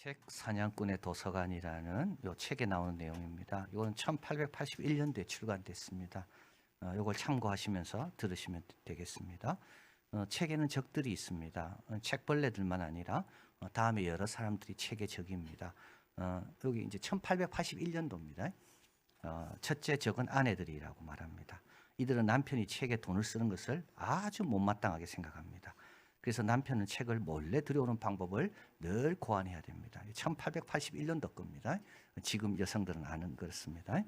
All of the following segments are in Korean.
책 사냥꾼의 도서관이라는 요 책에 나오는 내용입니다. 이거는 1881년도에 출간됐습니다. 이걸 참고하시면서 들으시면 되겠습니다. 책에는 적들이 있습니다. 책벌레들만 아니라 다음에 여러 사람들이 책의 적입니다. 여기 이제 1881년도입니다. 첫째 적은 아내들이라고 말합니다. 이들은 남편이 책에 돈을 쓰는 것을 아주 못마땅하게 생각합니다. 그래서 남편은 책을 몰래 들여오는 방법을 늘 고안해야 됩니다. 1881년도 겁니다. 지금 여성들은 아는 그렇습니다.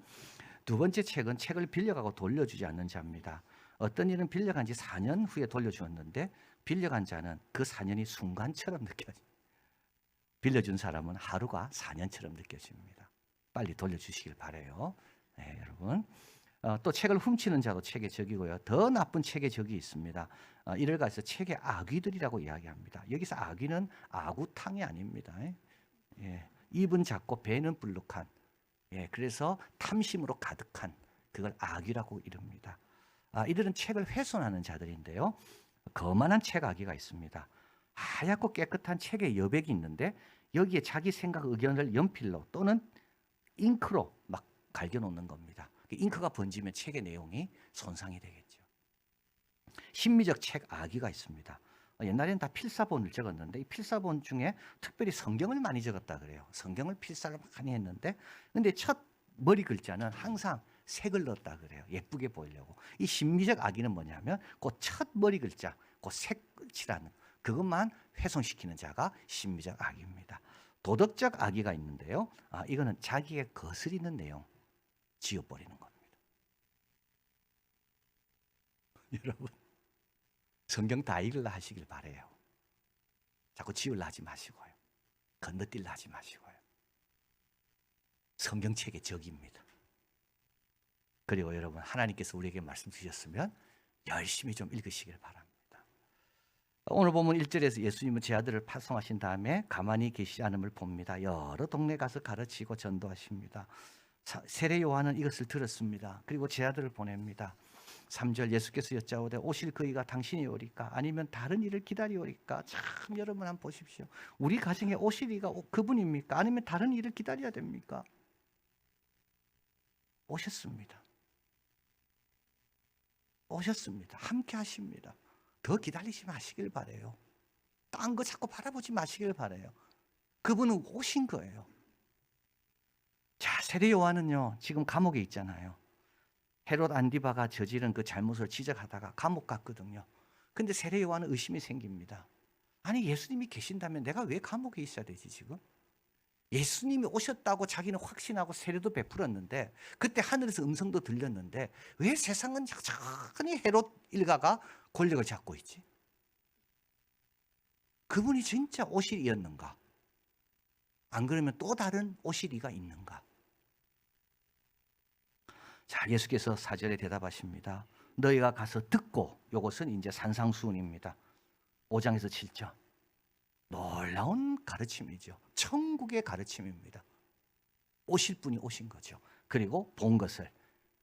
두 번째 책은 책을 빌려가고 돌려주지 않는 자입니다. 어떤 일은 빌려간 지 4년 후에 돌려주었는데 빌려간 자는 그 4년이 순간처럼 느껴집니다. 빌려준 사람은 하루가 4년처럼 느껴집니다. 빨리 돌려주시길 바라요. 네, 여러분. 또 책을 훔치는 자도 책의 적이고요. 더 나쁜 책의 적이 있습니다. 이를 가서 책의 악귀들이라고 이야기합니다. 여기서 악귀는 아구탕이 아닙니다. 예, 입은 작고 배는 불룩한, 그래서 탐심으로 가득한 그걸 악귀라고 이릅니다. 이들은 책을 훼손하는 자들인데요. 거만한 책 악귀가 있습니다. 하얗고 깨끗한 책의 여백이 있는데 여기에 자기 생각, 의견을 연필로 또는 잉크로 막 갈겨놓는 겁니다. 잉크가 번지면 책의 내용이 손상이 되겠죠. 심미적 책 악의가 있습니다. 옛날에는 다 필사본을 적었는데 이 필사본 중에 특별히 성경을 많이 적었다 그래요. 성경을 필사를 많이 했는데 근데 첫 머리 글자는 항상 색을 넣었다 그래요. 예쁘게 보이려고. 이 심미적 악의는 뭐냐면 그 첫 머리 글자, 그 색을 칠하는 그것만 훼손시키는 자가 심미적 악의입니다. 도덕적 악의가 있는데요. 이거는 자기의 거스리는 내용 지워버리는 겁니다. 여러분, 성경 다 읽으려 하시길 바라요. 자꾸 지우려 하지 마시고요. 건너뛸려 하지 마시고요. 성경책의 적입니다. 그리고 여러분, 하나님께서 우리에게 말씀 주셨으면 열심히 좀 읽으시길 바랍니다. 오늘 보면 1절에서 예수님은 제 아들을 파송하신 다음에 가만히 계시지 않음을 봅니다. 여러 동네 가서 가르치고 전도하십니다. 세례 요한은 이것을 들었습니다. 그리고 제 아들을 보냅니다. 3절 예수께서 여짜오되 오실 그이가 당신이 오리까 아니면 다른 이를 기다리오리까. 참 여러분 한번 보십시오. 우리 가정에 오실 이가 그분입니까? 아니면 다른 일을 기다려야 됩니까? 오셨습니다. 오셨습니다. 함께 하십니다. 더 기다리지 마시길 바라요. 딴 거 자꾸 바라보지 마시길 바라요. 그분은 오신 거예요. 자, 세례 요한은요 지금 감옥에 있잖아요. 헤롯 안디바가 저지른 그 잘못을 지적하다가 감옥 갔거든요. 근데 세례 요한은 의심이 생깁니다. 아니 예수님이 계신다면 내가 왜 감옥에 있어야 되지 지금? 예수님이 오셨다고 자기는 확신하고 세례도 베풀었는데 그때 하늘에서 음성도 들렸는데 왜 세상은 여전히 헤롯 일가가 권력을 잡고 있지? 그분이 진짜 오실이었는가? 안 그러면 또 다른 오실이가 있는가? 자, 예수께서 4절에 대답하십니다. 너희가 가서 듣고, 이것은 이제 산상수훈입니다. 5장에서 7절. 놀라운 가르침이죠. 천국의 가르침입니다. 오실 분이 오신 거죠. 그리고 본 것을.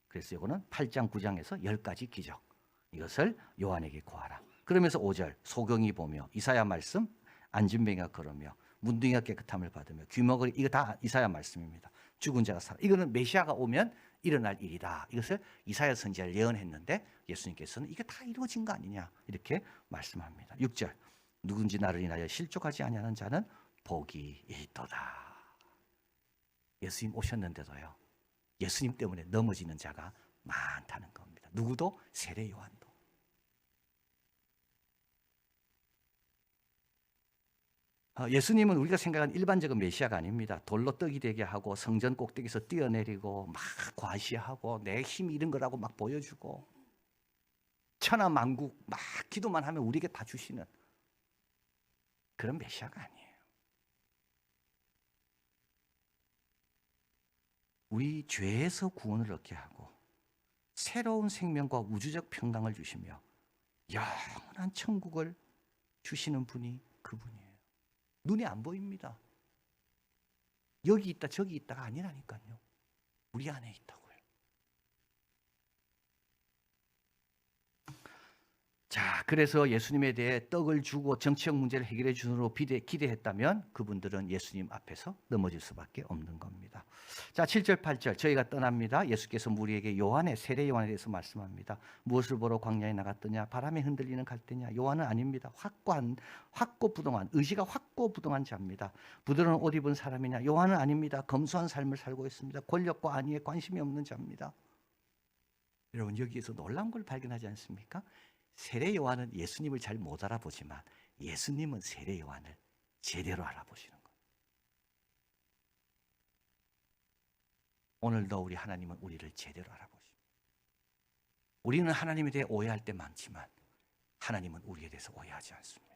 그래서 이거는 8장, 9장에서 10가지 기적. 이것을 요한에게 고하라. 그러면서 5절, 소경이 보며 이사야 말씀, 안진뱅이가 걸으며 문둥이가 깨끗함을 받으며 귀머거리, 이거 다 이사야 말씀입니다. 죽은 자가 살아. 이거는 메시아가 오면 일어날 일이다. 이것을 이사야 선지자를 예언했는데 예수님께서는 이게 다 이루어진 거 아니냐 이렇게 말씀합니다. 6절, 누군지 나를 인하여 실족하지 아니하는 자는 복이 있도다. 예수님 오셨는데도요, 예수님 때문에 넘어지는 자가 많다는 겁니다. 누구도? 세례 요한도. 예수님은 우리가 생각하는 일반적인 메시아가 아닙니다. 돌로 떡이 되게 하고 성전 꼭대기에서 뛰어내리고 막 과시하고 내 힘이 이런 거라고 막 보여주고 천하만국 막 기도만 하면 우리에게 다 주시는 그런 메시아가 아니에요. 우리 죄에서 구원을 얻게 하고 새로운 생명과 우주적 평강을 주시며 영원한 천국을 주시는 분이 그분이에요. 눈에 안 보입니다. 여기 있다 저기 있다가 아니라니까요. 우리 안에 있다고요. 자, 그래서 예수님에 대해 떡을 주고 정치적 문제를 해결해 주는으로 기대했다면 그분들은 예수님 앞에서 넘어질 수밖에 없는 겁니다. 자, 7절 8절 저희가 떠납니다. 예수께서 우리에게 요한의 세례 요한에 대해서 말씀합니다. 무엇을 보러 광야에 나갔더냐? 바람에 흔들리는 갈대냐? 요한은 아닙니다. 확고부동한 의지가 확고부동한 자입니다. 부드러운 옷 입은 사람이냐? 요한은 아닙니다. 검소한 삶을 살고 있습니다. 권력과 안위에 관심이 없는 자입니다. 여러분, 여기에서 놀라운 걸 발견하지 않습니까? 세례 요한은 예수님을 잘 못 알아보지만 예수님은 세례 요한을 제대로 알아보시는 거예요. 오늘도 우리 하나님은 우리를 제대로 알아보십니다. 우리는 하나님에 대해 오해할 때 많지만 하나님은 우리에 대해서 오해하지 않습니다.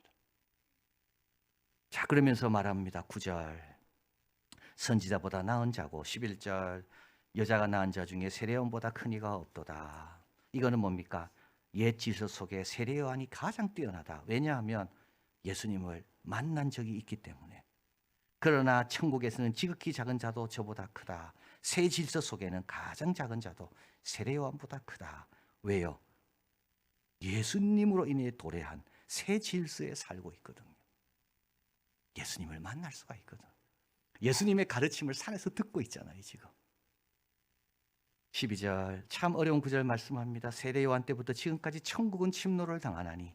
자, 그러면서 말합니다. 9절 선지자보다 나은 자고 11절 여자가 낳은 자 중에 세례 요한보다 큰 이가 없도다. 이거는 뭡니까? 옛 질서 속에 세례 요한이 가장 뛰어나다. 왜냐하면 예수님을 만난 적이 있기 때문에. 그러나 천국에서는 지극히 작은 자도 저보다 크다. 새 질서 속에는 가장 작은 자도 세례 요한보다 크다. 왜요? 예수님으로 인해 도래한 새 질서에 살고 있거든요. 예수님을 만날 수가 있거든. 예수님의 가르침을 산에서 듣고 있잖아요, 지금. 12절 참 어려운 구절 말씀합니다. 세례 요한 때부터 지금까지 천국은 침노를 당하나니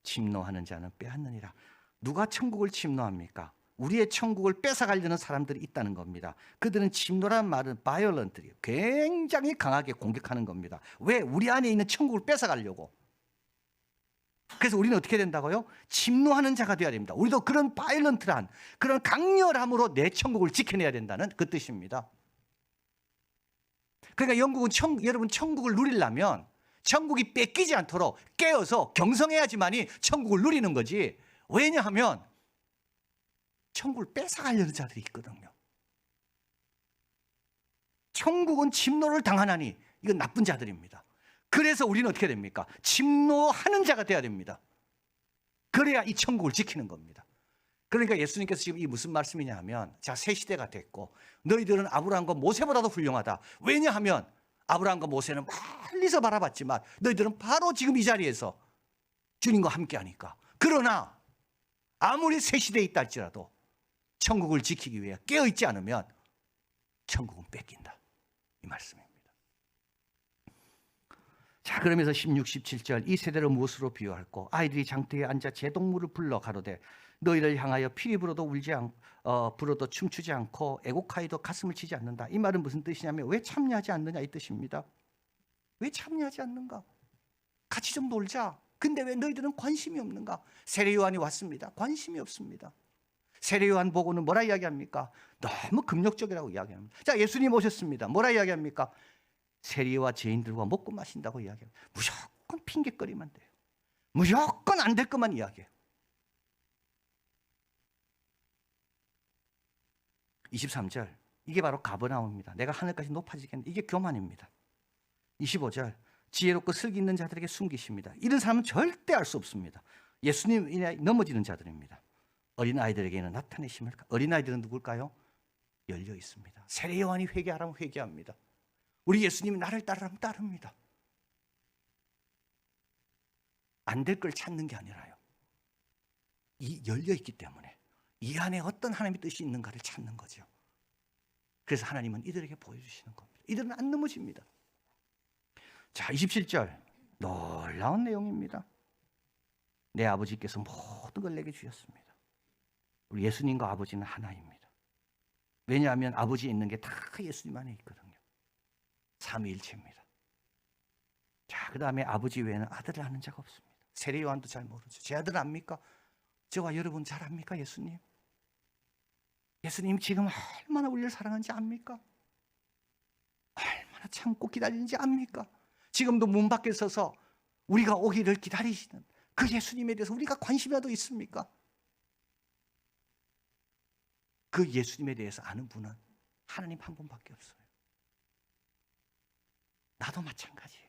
침노하는 자는 빼앗느니라. 누가 천국을 침노합니까? 우리의 천국을 뺏어가려는 사람들이 있다는 겁니다. 그들은 침노란 말은 바이올런트리요. 굉장히 강하게 공격하는 겁니다. 왜? 우리 안에 있는 천국을 뺏어가려고. 그래서 우리는 어떻게 된다고요? 침노하는 자가 되어야 됩니다. 우리도 그런 바이올런트란 그런 강렬함으로 내 천국을 지켜내야 된다는 그 뜻입니다. 그러니까 여러분 천국을 누리려면 천국이 뺏기지 않도록 깨어서 경성해야지만이 천국을 누리는 거지. 왜냐하면 천국을 뺏어가려는 자들이 있거든요. 천국은 침노를 당하나니 이건 나쁜 자들입니다. 그래서 우리는 어떻게 됩니까? 침노하는 자가 돼야 됩니다. 그래야 이 천국을 지키는 겁니다. 그러니까 예수님께서 지금 이 무슨 말씀이냐 하면 자, 새 시대가 됐고 너희들은 아브라함과 모세보다도 훌륭하다. 왜냐하면 아브라함과 모세는 멀리서 바라봤지만 너희들은 바로 지금 이 자리에서 주님과 함께 하니까. 그러나 아무리 새 시대에 있다 할지라도 천국을 지키기 위해 깨어있지 않으면 천국은 뺏긴다. 이 말씀입니다. 자, 그러면서 16, 17절 이 세대를 무엇으로 비유할꼬? 아이들이 장터에 앉아 제동물을 불러 가로되 너희를 향하여 피리 불어도 불어도 춤추지 않고 애곡하여도 가슴을 치지 않는다. 이 말은 무슨 뜻이냐면 왜 참여하지 않느냐 이 뜻입니다. 왜 참여하지 않는가? 같이 좀 놀자. 근데 왜 너희들은 관심이 없는가? 세례 요한이 왔습니다. 관심이 없습니다. 세례 요한 보고는 뭐라 이야기합니까? 너무 금욕적이라고 이야기합니다. 자, 예수님 오셨습니다. 뭐라 이야기합니까? 세리와 죄인들과 먹고 마신다고 이야기합니다. 무조건 핑계거리만 돼요. 무조건 안 될 것만 이야기해요. 23절 이게 바로 가버나움입니다. 내가 하늘까지 높아지겠는데 이게 교만입니다. 25절 지혜롭고 슬기 있는 자들에게 숨기십니다. 이런 사람은 절대 알 수 없습니다. 예수님이 넘어지는 자들입니다. 어린아이들에게는 나타내심을. 어린아이들은 누굴까요? 열려 있습니다. 세례 요한이 회개하라면 회개합니다. 우리 예수님이 나를 따르라면 따릅니다. 안 될 걸 찾는 게 아니라요. 이 열려 있기 때문에 이 안에 어떤 하나님의 뜻이 있는가를 찾는 거죠. 그래서 하나님은 이들에게 보여주시는 겁니다. 이들은 안 넘어집니다. 자, 27절 놀라운 내용입니다. 내 아버지께서 모든 걸 내게 주셨습니다. 우리 예수님과 아버지는 하나입니다. 왜냐하면 아버지에 있는 게 다 예수님 안에 있거든요. 삼위일체입니다. 자, 그 다음에 아버지 외에는 아들을 아는 자가 없습니다. 세례 요한도 잘 모르죠. 제 아들 압니까? 저와 여러분 잘 압니까? 예수님? 예수님 지금 얼마나 우리를 사랑하는지 압니까? 얼마나 참고 기다리는지 압니까? 지금도 문 밖에 서서 우리가 오기를 기다리시는 그 예수님에 대해서 우리가 관심이라도 있습니까? 그 예수님에 대해서 아는 분은 하나님 한 분밖에 없어요. 나도 마찬가지예요.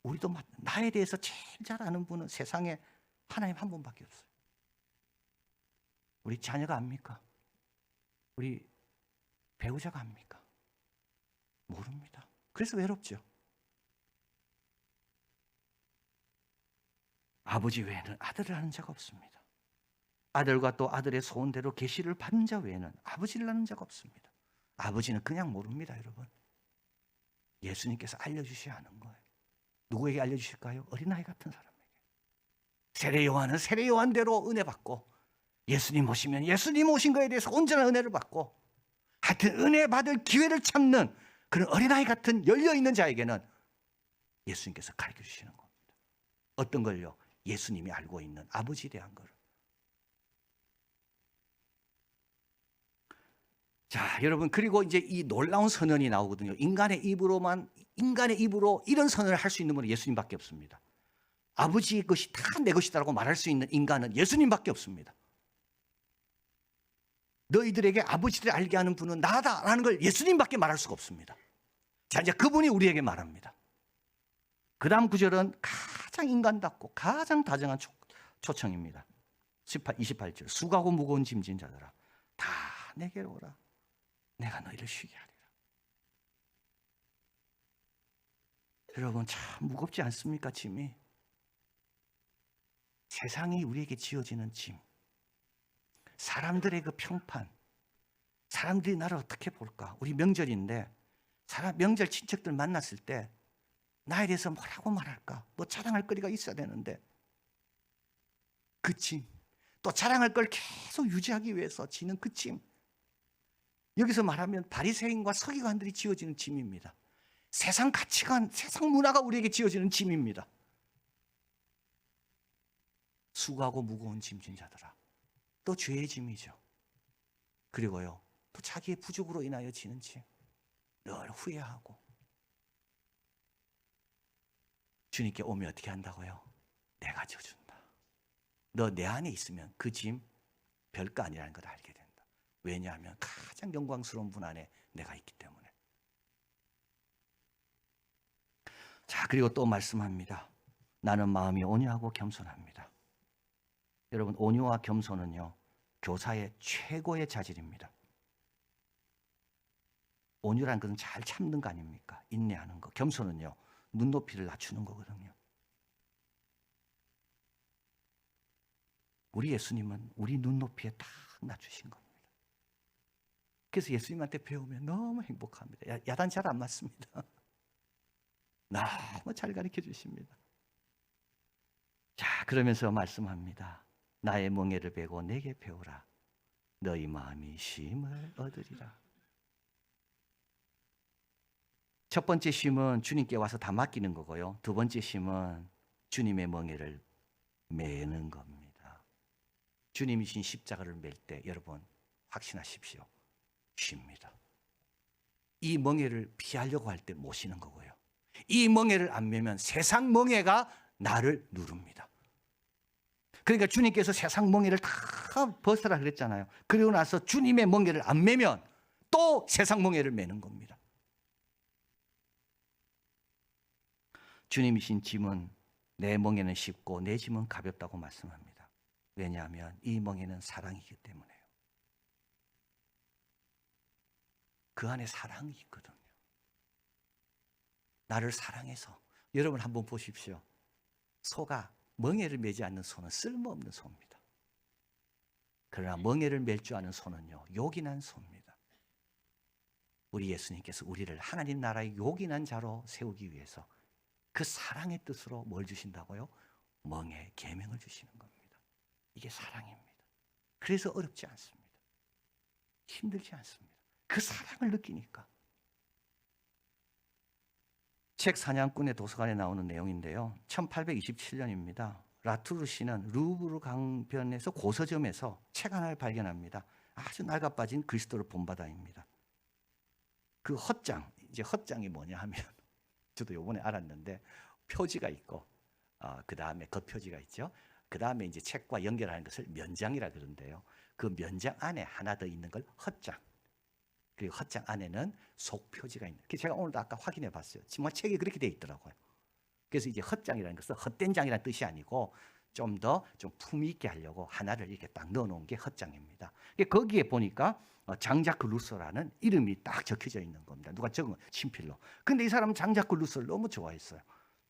우리도 나에 대해서 제일 잘 아는 분은 세상에 하나님 한 분밖에 없어요. 우리 자녀가 압니까? 우리 배우자가 압니까? 모릅니다. 그래서 외롭죠. 아버지 외에는 아들을 아는 자가 없습니다. 아들과 또 아들의 소원대로 계시를 받은 자 외에는 아버지를 아는 자가 없습니다. 아버지는 그냥 모릅니다, 여러분. 예수님께서 알려주셔야 하는 거예요. 누구에게 알려주실까요? 어린아이 같은 사람에게. 세례 요한은 세례 요한대로 은혜 받고, 예수님 오시면 예수님 오신 거에 대해서 온전한 은혜를 받고, 하여튼 은혜 받을 기회를 찾는 그런 어린아이 같은 열려있는 자에게는 예수님께서 가르쳐 주시는 겁니다. 어떤 걸요? 예수님이 알고 있는 아버지에 대한 거를. 자, 여러분, 그리고 이제 이 놀라운 선언이 나오거든요. 인간의 입으로 이런 선언을 할 수 있는 분은 예수님밖에 없습니다. 아버지의 것이 다 내 것이다라고 말할 수 있는 인간은 예수님밖에 없습니다. 너희들에게 아버지를 알게 하는 분은 나다라는 걸 예수님밖에 말할 수가 없습니다. 자, 이제 그분이 우리에게 말합니다. 그 다음 구절은 가장 인간답고 가장 다정한 초청입니다. 28절. 수고하고 무거운 짐진 자들아 다 내게로 오라. 내가 너희를 쉬게 하리라. 여러분, 참 무겁지 않습니까? 짐이. 세상이 우리에게 지어지는 짐, 사람들의 그 평판, 사람들이 나를 어떻게 볼까? 우리 명절인데 명절 친척들 만났을 때 나에 대해서 뭐라고 말할까? 뭐 자랑할 거리가 있어야 되는데 그 짐, 또 자랑할 걸 계속 유지하기 위해서 지는 그 짐. 여기서 말하면 바리새인과 서기관들이 지어지는 짐입니다. 세상 가치관, 세상 문화가 우리에게 지어지는 짐입니다. 수고하고 무거운 짐진 자들아. 또 죄의 짐이죠. 그리고요, 또 자기의 부족으로 인하여 지는 짐. 늘 후회하고. 주님께 오면 어떻게 한다고요? 내가 져준다. 너 내 안에 있으면 그 짐 별거 아니라는 걸 알게 된다. 왜냐하면 가장 영광스러운 분 안에 내가 있기 때문에. 자, 그리고 또 말씀합니다. 나는 마음이 온유하고 겸손합니다. 여러분, 온유와 겸손은요, 교사의 최고의 자질입니다. 온유라는 것은 잘 참는 거 아닙니까? 인내하는 거. 겸손은요, 눈높이를 낮추는 거거든요. 우리 예수님은 우리 눈높이에 딱 낮추신 겁니다. 그래서 예수님한테 배우면 너무 행복합니다. 야단 잘 안 맞습니다. 너무 잘 가르쳐 주십니다. 자, 그러면서 말씀합니다. 나의 멍에를 베고 내게 배우라. 너희 마음이 쉼을 얻으리라. 첫 번째 쉼은 주님께 와서 다 맡기는 거고요. 두 번째 쉼은 주님의 멍에를 매는 겁니다. 주님이 진 십자가를 맬 때 여러분 확신하십시오. 쉽니다. 이 멍에를 피하려고 할 때 못 쉬는 거고요. 이 멍에를 안 매면 세상 멍에가 나를 누릅니다. 그러니까 주님께서 세상 멍에를 다 벗으라 그랬잖아요. 그리고 나서 주님의 멍에를 안 매면 또 세상 멍에를 매는 겁니다. 주님이신 짐은 내 멍에는 쉽고 내 짐은 가볍다고 말씀합니다. 왜냐하면 이 멍에는 사랑이기 때문에요. 그 안에 사랑이 있거든요. 나를 사랑해서. 여러분 한번 보십시오. 소가 멍에를 매지 않는 소는 쓸모없는 소입니다. 그러나 멍에를 맬 줄 아는 소는요, 요긴한 소입니다. 우리 예수님께서 우리를 하나님 나라의 요긴한 자로 세우기 위해서 그 사랑의 뜻으로 뭘 주신다고요? 멍에 계명을 주시는 겁니다. 이게 사랑입니다. 그래서 어렵지 않습니다. 힘들지 않습니다. 그 사랑을 느끼니까. 책 사냥꾼의 도서관에 나오는 내용인데요. 1827년입니다. 라투르 씨는 루브르 강변에서 고서점에서 책 하나를 발견합니다. 아주 낡아빠진 그리스도를 본바다입니다. 그 헛장, 이제 헛장이 뭐냐 하면 저도 요번에 알았는데 표지가 있고 그 다음에 겉표지가 있죠. 그 다음에 이제 책과 연결하는 것을 면장이라 그러는데요. 그 면장 안에 하나 더 있는 걸 헛장. 그리고 헛장 안에는 속표지가 있는. 제가 오늘도 아까 확인해 봤어요. 정말 책에 그렇게 돼 있더라고요. 그래서 이제 헛장이라는 것은 헛된 장이라는 뜻이 아니고 좀 더 좀 품위 있게 하려고 하나를 이렇게 딱 넣어놓은 게 헛장입니다. 거기에 보니까 장자크 루소라는 이름이 딱 적혀져 있는 겁니다. 누가 적은 친필로. 근데 이 사람은 장자크 루소를 너무 좋아했어요.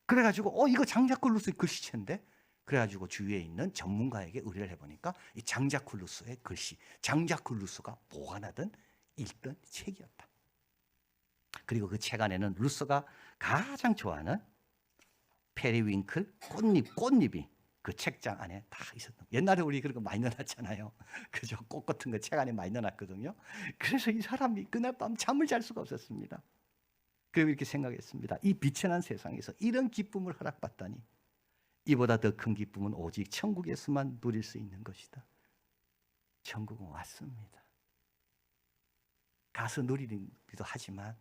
그래가지고 이거 장자크 루소의 글씨체인데 그래가지고 주위에 있는 전문가에게 의뢰를 해보니까 이 장자크 루소의 글씨, 장자크 루소가 보관하던 읽던 책이었다. 그리고 그 책 안에는 루소가 가장 좋아하는 페리윙클 꽃잎이 그 책장 안에 다 있었던. 옛날에 우리 그런 거 많이 넣어놨잖아요. 그죠? 꽃 같은 거 책 안에 많이 넣어놨거든요. 그래서 이 사람이 그날 밤 잠을 잘 수가 없었습니다. 그리고 이렇게 생각했습니다. 이 비천한 세상에서 이런 기쁨을 허락받다니 이보다 더 큰 기쁨은 오직 천국에서만 누릴 수 있는 것이다. 천국은 왔습니다. 가서 누리기도 하지만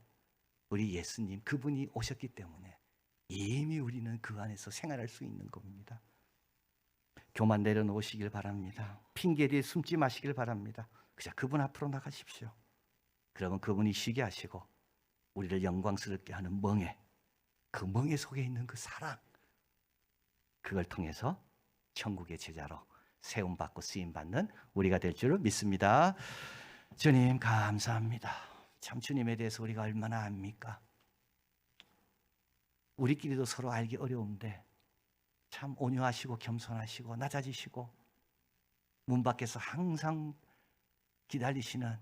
우리 예수님 그분이 오셨기 때문에 이미 우리는 그 안에서 생활할 수 있는 겁니다. 교만 내려놓으시길 바랍니다. 핑계리에 숨지 마시길 바랍니다. 그저 그분 앞으로 나가십시오. 그러면 그분이 쉬게 하시고 우리를 영광스럽게 하는 멍에, 그 멍에 속에 있는 그 사랑, 그걸 통해서 천국의 제자로 세움받고 쓰임받는 우리가 될 줄 믿습니다. 주님 감사합니다. 참 주님에 대해서 우리가 얼마나 압니까? 우리끼리도 서로 알기 어려운데 참 온유하시고 겸손하시고 낮아지시고 문 밖에서 항상 기다리시는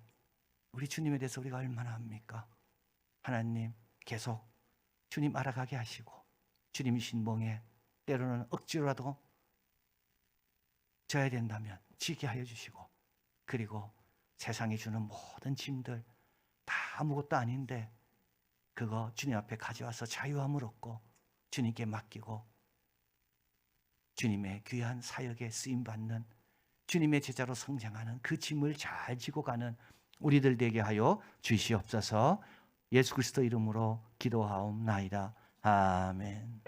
우리 주님에 대해서 우리가 얼마나 압니까? 하나님 계속 주님 알아가게 하시고 주님이신 멍에 때로는 억지로라도 져야 된다면 지게 하여 주시고, 그리고 세상이 주는 모든 짐들 다 아무것도 아닌데 그거 주님 앞에 가져와서 자유함을 얻고 주님께 맡기고 주님의 귀한 사역에 쓰임받는 주님의 제자로 성장하는 그 짐을 잘 지고 가는 우리들 되게 하여 주시옵소서. 예수 그리스도 이름으로 기도하옵나이다. 아멘.